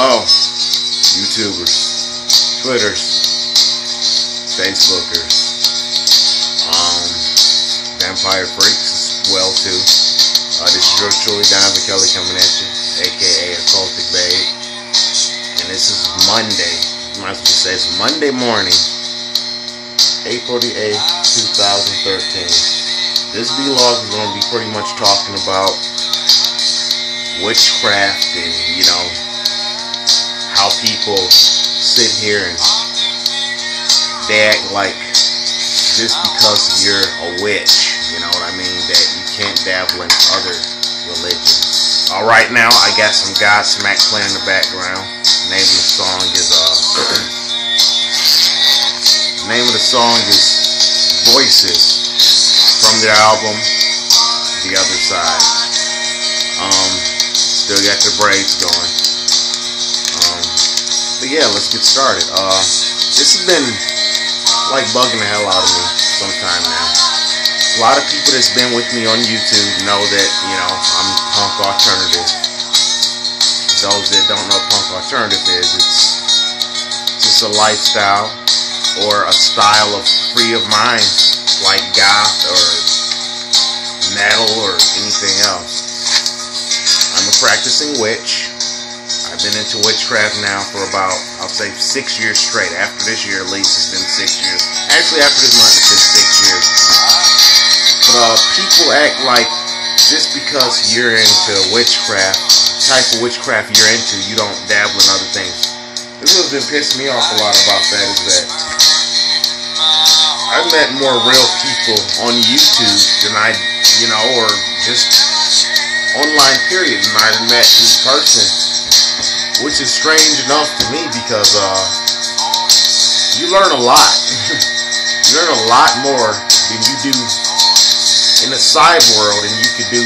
Hello, YouTubers, Twitters, Facebookers, Vampire Freaks as well too. This is yours truly, Don Kelly, coming at you, aka Occultic Babe. And this is Monday. Might as well say it's Monday morning, April the 8th, 2013. This vlog is going to be pretty much talking about witchcraft and, you know, how people sit here and they act like just because you're a witch, you know what I mean, that you can't dabble in other religions. Alright, now I got some Godsmack playing in the background. The name of the song is Voices from their album The Other Side. Still got the braids going. But yeah, let's get started. This has been like bugging the hell out of me sometime now. A lot of people that's been with me on YouTube know that, you know, I'm punk alternative. Those that don't know what punk alternative is, it's just a lifestyle or a style of free of mind, like goth or metal or anything else. I'm a practicing witch. I've been into witchcraft now for about, I'll say 6 years straight. After this year at least, it's been 6 years. Actually, after this month, it's been 6 years. But people act like just because you're into witchcraft, type of witchcraft you're into, you don't dabble in other things. This has been pissing me off a lot about that, is that I've met more real people on YouTube than I, you know, or just online period, than I've met in person. Which is strange enough to me because you learn a lot. You learn a lot more than you do in the side world than you could do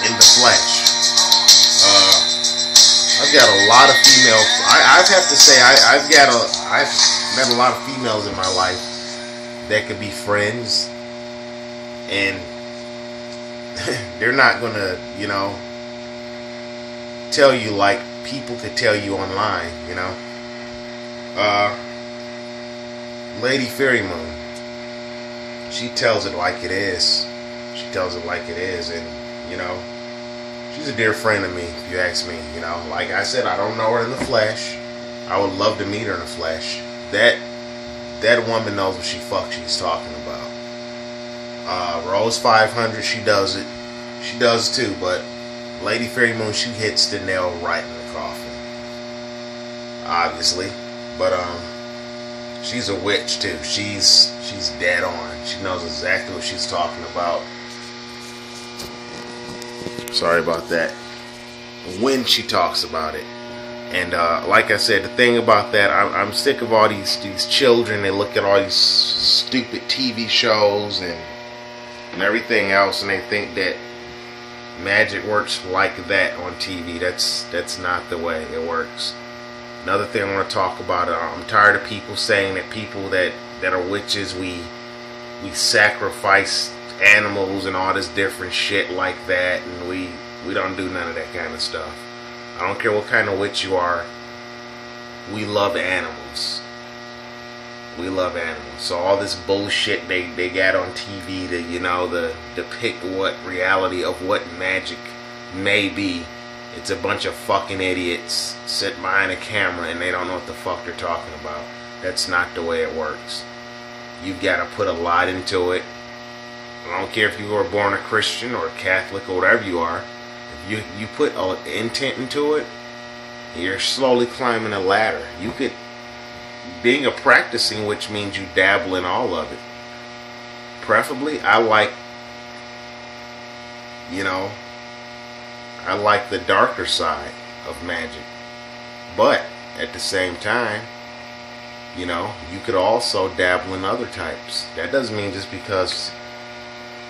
in the flesh. I've got a lot of females. I have to say I've met a lot of females in my life that could be friends, and they're not gonna, you know, tell you like people could tell you online, you know. Ladyfairymoon, she tells it like it is. She tells it like it is, and you know, she's a dear friend of me, if you ask me. You know, like I said, I don't know her in the flesh. I would love to meet her in the flesh. That woman knows what she's talking about. Rose 500, she does it. She does too, but Ladyfairymoon, she hits the nail right in the coffin, obviously. But she's a witch too. She's dead on. She knows exactly what she's talking about. Sorry about that. When she talks about it. And like I said, the thing about that, I'm sick of all these children. They look at all these stupid TV shows and everything else, and they think that magic works like that on TV. That's not the way it works. Another thing I want to talk about, I'm tired of people saying that people that are witches, we sacrifice animals and all this different shit like that, and we don't do none of that kind of stuff. I don't care what kind of witch you are. We love animals. We love animals. So all this bullshit they got on TV to, you know, the depict what reality of what magic may be. It's a bunch of fucking idiots sit behind a camera and they don't know what the fuck they're talking about. That's not the way it works. You've got to put a lot into it. I don't care if you were born a Christian or a Catholic or whatever you are. If you put an intent into it, you're slowly climbing a ladder. You could, being a practicing witch means you dabble in all of it. Preferably, I like, you know, I like the darker side of magic. But at the same time, you know, you could also dabble in other types. That doesn't mean just because,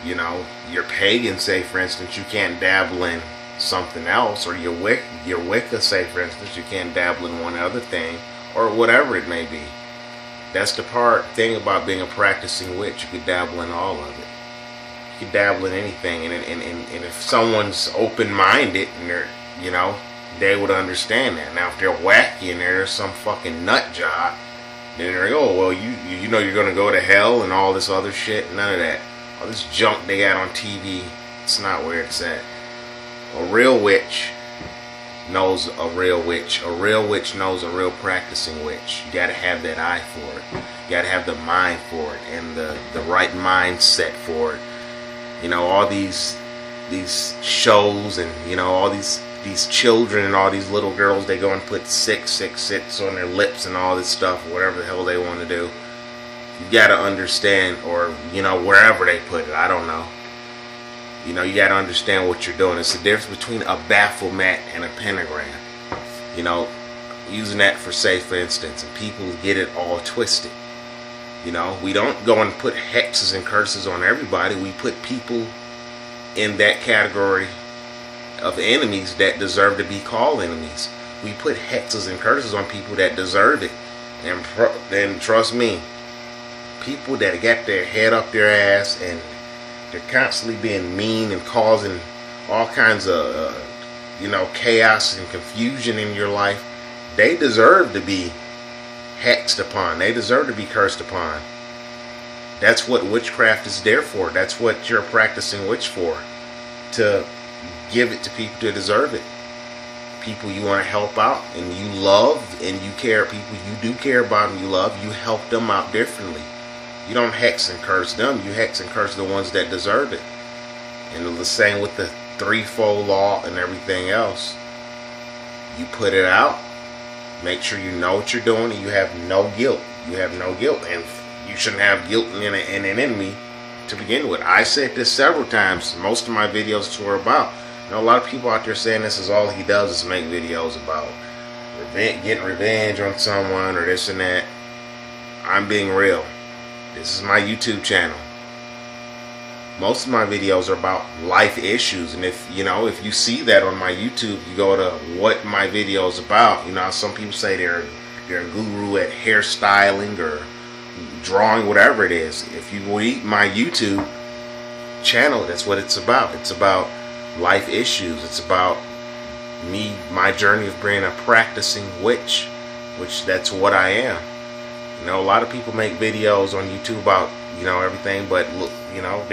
you know, you're pagan, say for instance, you can't dabble in something else, or you're Wicca, say for instance, you can't dabble in one other thing, or whatever it may be. That's the thing about being a practicing witch. You could dabble in all of it. You could dabble in anything, and if someone's open-minded and they're, you know, they would understand that. Now, if they're wacky and there's some fucking nut job, then they're like, oh, well, you know you're gonna go to hell and all this other shit. None of that. All this junk they got on TV, it's not where it's at. A real witch knows a real witch. A real witch knows a real practicing witch. You gotta have that eye for it. You gotta have the mind for it and the right mindset for it. You know, all these shows and, you know, all these children and all these little girls, they go and put 666 on their lips and all this stuff, whatever the hell they want to do. You gotta understand, or, you know, wherever they put it, I don't know. You know, you gotta understand what you're doing. It's the difference between a Baphomet and a pentagram. You know, using that for, say, for instance, and people get it all twisted. You know, we don't go and put hexes and curses on everybody. We put people in that category of enemies that deserve to be called enemies. We put hexes and curses on people that deserve it. And trust me, people that got their head up their ass and they're constantly being mean and causing all kinds of you know, chaos and confusion in your life, they deserve to be hexed upon. They deserve to be cursed upon. That's what witchcraft is there for. That's what you're practicing witch for. To give it to people to deserve it. People you want to help out and you love and you care. People you do care about and you love, you help them out differently. You don't hex and curse them. You hex and curse the ones that deserve it. And the same with the threefold law and everything else. You put it out. Make sure you know what you're doing and you have no guilt. You have no guilt. And you shouldn't have guilt in an enemy to begin with. I said this several times. Most of my videos were about. You know, a lot of people out there saying this is all he does is make videos about getting revenge on someone or this and that. I'm being real. This is my YouTube channel. Most of my videos are about life issues, and if you see that on my YouTube, you go to what my video is about. You know, some people say they're a guru at hairstyling or drawing, whatever it is. If you read my YouTube channel, that's what it's about. It's about life issues. It's about me, my journey of being a practicing witch, which that's what I am. You know, a lot of people make videos on YouTube about, you know, everything, but look, you know,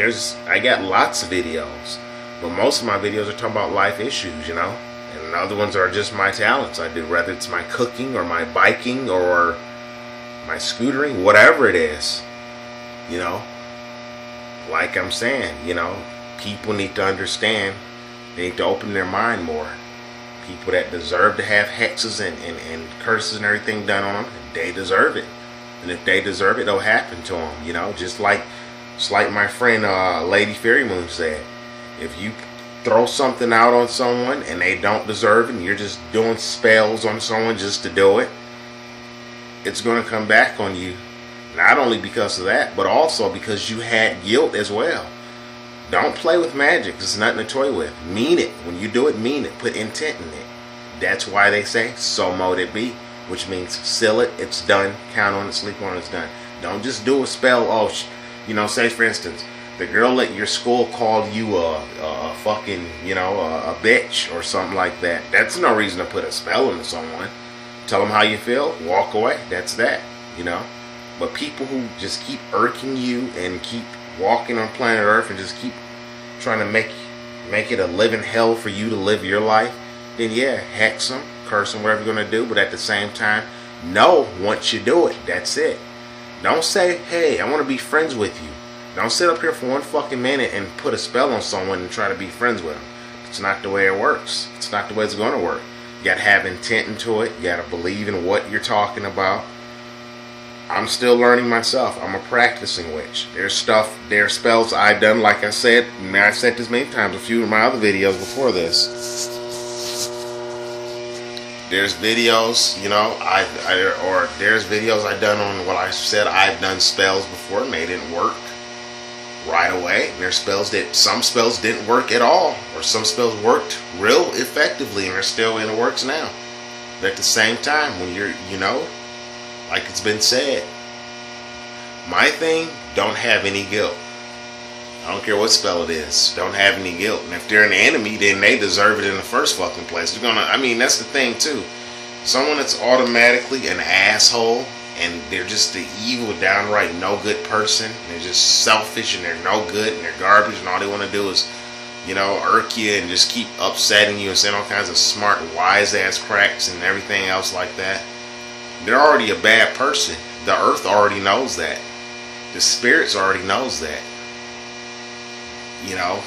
I got lots of videos, but most of my videos are talking about life issues, you know, and other ones are just my talents I do, whether it's my cooking or my biking or my scootering, whatever it is, you know. Like I'm saying, you know, people need to understand, they need to open their mind more. People that deserve to have hexes and curses and everything done on them, they deserve it. And if they deserve it, it'll happen to them, you know. Just like my friend ladyfairymoon said, if you throw something out on someone and they don't deserve it and you're just doing spells on someone just to do it, it's going to come back on you. Not only because of that, but also because you had guilt as well. Don't play with magic. It's nothing to toy with. Mean it. When you do it, mean it. Put intent in it. That's why they say, so mote it be. Which means seal it, it's done, count on it, sleep on it, it's done. Don't just do a spell. Oh, you know, say for instance, the girl at your school called you a fucking, you know, a bitch or something like that. That's no reason to put a spell on someone. Tell them how you feel, walk away. That's that, you know. But people who just keep irking you and keep walking on planet Earth and just keep trying to make it a living hell for you to live your life, then yeah, hex them, curse them, whatever you're going to do. But at the same time, know once you do it, that's it. Don't say, hey, I want to be friends with you. Don't sit up here for one fucking minute and put a spell on someone and try to be friends with them. It's not the way it works. It's not the way it's going to work. You got to have intent into it. You got to believe in what you're talking about. I'm still learning myself. I'm a practicing witch. There's spells I've done, like I said, and I've said this many times, a few of my other videos before this. There's videos, you know, there's videos I've done on what I said I've done spells before and they didn't work right away. And there's some spells didn't work at all, or some spells worked real effectively and are still in the works now. But at the same time, when you're, you know, like it's been said, my thing, don't have any guilt. I don't care what spell it is. Don't have any guilt. And if they're an enemy, then they deserve it in the first fucking place. They're gonna, I mean, that's the thing too. Someone that's automatically an asshole and they're just the evil, downright no good person. They're just selfish and they're no good and they're garbage and all they want to do is, you know, irk you and just keep upsetting you and saying all kinds of smart, wise ass cracks and everything else like that. They're already a bad person. The earth already knows that. The spirits already knows that. You know,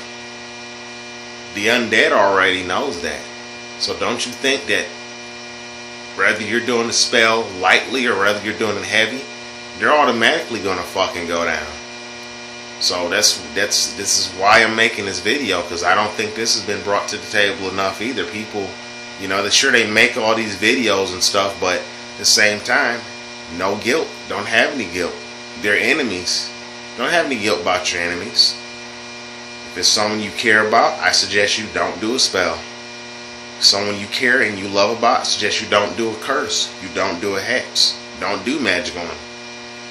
the undead already knows that. So don't you think that whether you're doing the spell lightly or whether you're doing it heavy, they're automatically gonna fucking go down. So this is why I'm making this video, because I don't think this has been brought to the table enough either. People, you know, they're sure they make all these videos and stuff, but at the same time, no guilt. Don't have any guilt. They're enemies. Don't have any guilt about your enemies. If it's someone you care about, I suggest you don't do a spell. If someone you care and you love about, I suggest you don't do a curse. You don't do a hex. Don't do magic on them.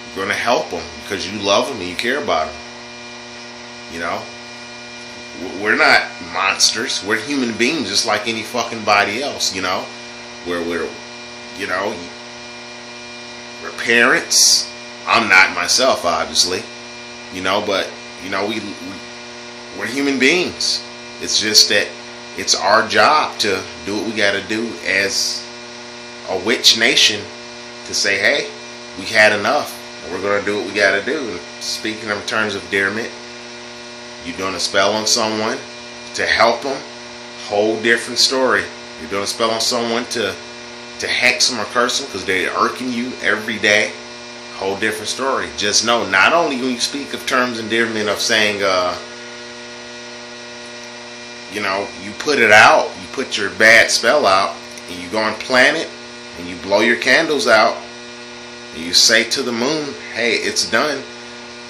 You're going to help them because you love them and you care about them. You know, we're not monsters. We're human beings just like any fucking body else, you know. We're you know, we're parents. I'm not myself, obviously. You know, but, you know, we're human beings. It's just that it's our job to do what we got to do as a witch nation to say, hey, we had enough. And we're going to do what we got to do. And speaking in terms of endearment, you're doing a spell on someone to help them, whole different story. You're doing a spell on someone to hex them or curse them because they're irking you every day, whole different story. Just know, not only when you speak of terms of endearment of saying, you know, you put it out, you put your bad spell out, and you go and plant it, and you blow your candles out, and you say to the moon, hey, it's done.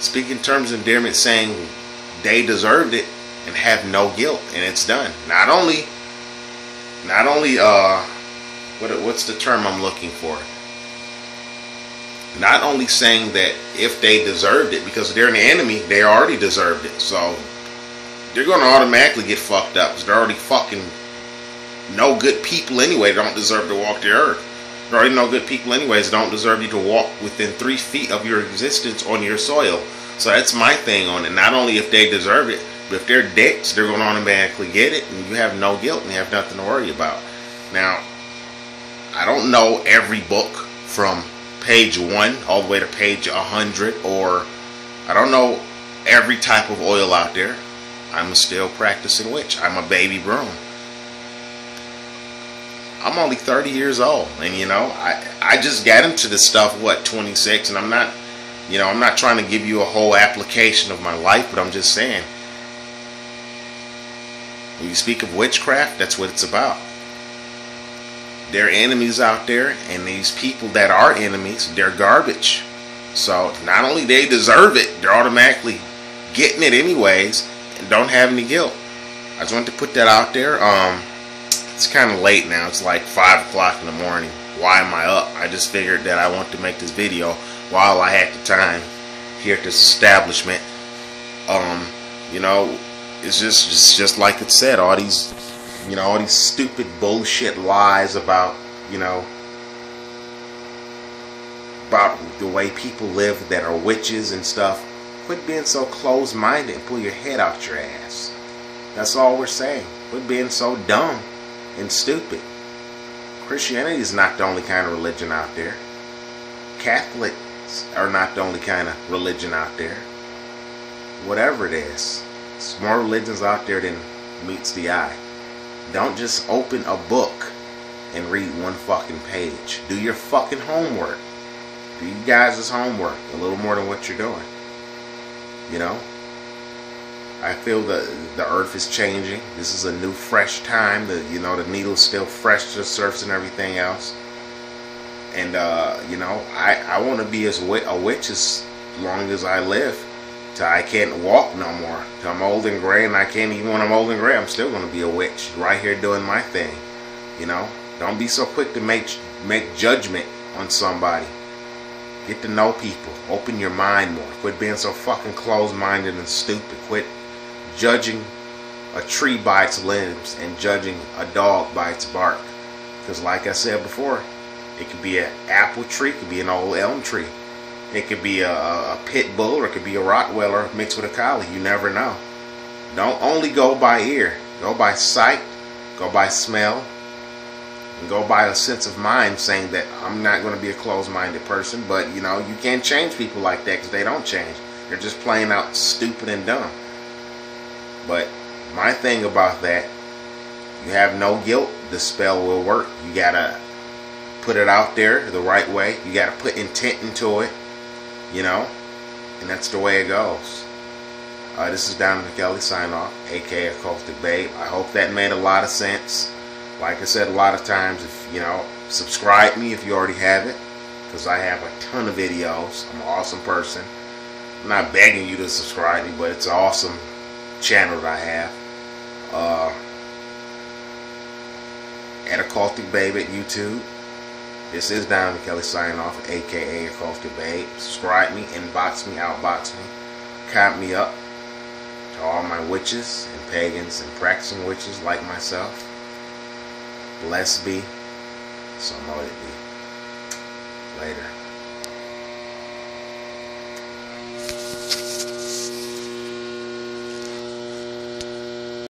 Speak in terms of endearment saying they deserved it and have no guilt, and it's done. Not only what's the term I'm looking for? Not only saying that if they deserved it, because they're an enemy, they already deserved it. So they're going to automatically get fucked up because they're already fucking no good people anyway. They don't deserve to walk the earth. They're already no good people anyways. They don't deserve you to walk within 3 feet of your existence on your soil. So that's my thing on it. Not only if they deserve it, but if they're dicks, they're going to automatically get it, and you have no guilt and you have nothing to worry about. Now, I don't know every book from page 1 all the way to page 100, or I don't know every type of oil out there. I'm a still practicing witch. I'm a baby broom. I'm only 30 years old, and you know, I just got into this stuff, 26, and I'm not, you know, I'm not trying to give you a whole application of my life, but I'm just saying, when you speak of witchcraft, that's what it's about. There are enemies out there, and these people that are enemies, they're garbage. So not only they deserve it, they're automatically getting it anyways, and don't have any guilt. I just wanted to put that out there. It's kind of late now. It's like 5 o'clock in the morning. Why am I up? I just figured that I want to make this video while I had the time here at this establishment. You know, it's just like it said, all these, you know, all these stupid bullshit lies about, you know, about the way people live that are witches and stuff. Quit being so closed-minded and pull your head out your ass. That's all we're saying. Quit being so dumb and stupid. Christianity is not the only kind of religion out there. Catholics are not the only kind of religion out there. Whatever it is, there's more religions out there than meets the eye. Don't just open a book and read one fucking page. Do your fucking homework. Do you guys' homework a little more than what you're doing. You know? I feel that the earth is changing. This is a new, fresh time. You know, the needle's still fresh to the surface and everything else. And, you know, I want to be a witch as long as I live. Till I can't walk no more. Till I'm old and gray, and I can't even, when I'm old and gray, I'm still going to be a witch. Right here doing my thing. You know? Don't be so quick to make judgment on somebody. Get to know people. Open your mind more. Quit being so fucking closed-minded and stupid. Quit judging a tree by its limbs and judging a dog by its bark. Because like I said before, it could be an apple tree, it could be an old elm tree. It could be a pit bull, or it could be a Rottweiler mixed with a collie. You never know. Don't only go by ear. Go by sight. Go by smell. And go by a sense of mind, saying that I'm not going to be a closed-minded person. But, you know, you can't change people like that because they don't change. They're just plain out stupid and dumb. But my thing about that, you have no guilt, the spell will work. You gotta put it out there the right way. You gotta put intent into it, you know, and that's the way it goes. This is Donovan Kelly, sign off, aka Occultic Babe. I hope that made a lot of sense. Like I said a lot of times, if you know, subscribe me if you already have it, because I have a ton of videos. I'm an awesome person. I'm not begging you to subscribe me, but it's an awesome channel that I have. At Occultic Babe at YouTube. This is Donovan Kelly signing off, aka Occultic Babe. Subscribe me, inbox me, outbox me, count me up to all my witches and pagans and practicing witches like myself. Blessed be, so mote it be. Later.